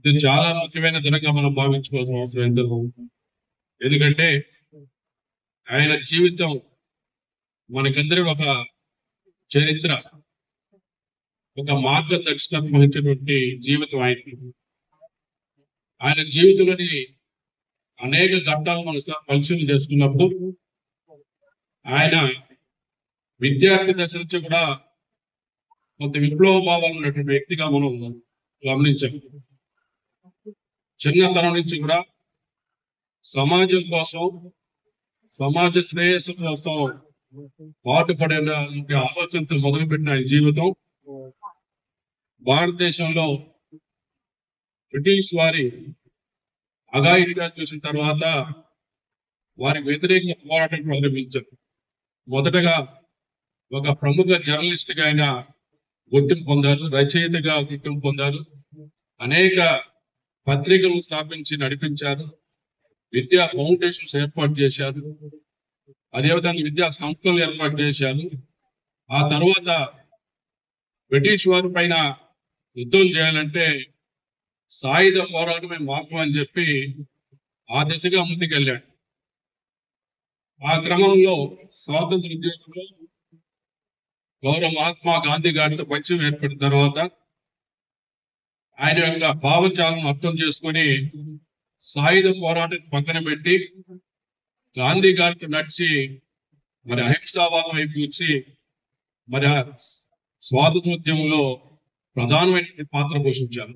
ఇది చాలా ముఖ్యమైన దినంగా మనం భావించుకోవాల్సిన అవసరం ఎందుకు? ఎందుకంటే ఆయన జీవితం మనకందరూ ఒక చరిత్ర, ఒక మార్గదర్శకత్వం వహించినటువంటి జీవితం ఆయనది. ఆయన జీవితంలోని అనేక ఘట్టాలు మనం పరిశీలన చేసుకున్నప్పుడు ఆయన విద్యార్థి దశ నుంచి కూడా కొంత విప్లవ భావాలు ఉన్నటువంటి వ్యక్తిగా మనం గమనించాం. చిన్నతనం నుంచి కూడా సమాజం కోసం, సమాజ శ్రేయస్సు కోసం పాటుపడిన ఆలోచనతో మొదలుపెట్టిన ఆయన జీవితం భారతదేశంలో బ్రిటిష్ వారి అఘాయిత్యాలు చూసిన తర్వాత వారి వ్యతిరేకంగా పోరాటం ప్రారంభించారు. మొదటగా ఒక ప్రముఖ జర్నలిస్ట్ గా ఆయన గుర్తింపు పొందారు, రచయితగా గుర్తింపు పొందారు, అనేక పత్రికలు స్థాపించి నడిపించారు, విద్యా ఫౌండేషన్స్ ఏర్పాటు చేశారు, అదేవిధంగా విద్యా సంస్థలు ఏర్పాటు చేశారు. ఆ తర్వాత బ్రిటిష్ వారి పైన యుద్ధం చేయాలంటే సాయుధ పోరాటమే మార్గం అని చెప్పి ఆ దిశగా ముందుకెళ్ళాడు. ఆ క్రమంలో స్వాతంత్ర ఉద్యమంలో గౌరవ మహాత్మా గాంధీ గారితో పరిచయం ఏర్పడిన తర్వాత ఆయన యొక్క భావజాలను అర్థం చేసుకొని సాయుధ పోరాటం పక్కన పెట్టి గాంధీ గారితో నడిచి మరి అహింసావాదం వైపు వచ్చి మరి స్వాతంత్రోద్యమంలో ప్రధానమైన పాత్ర పోషించారు.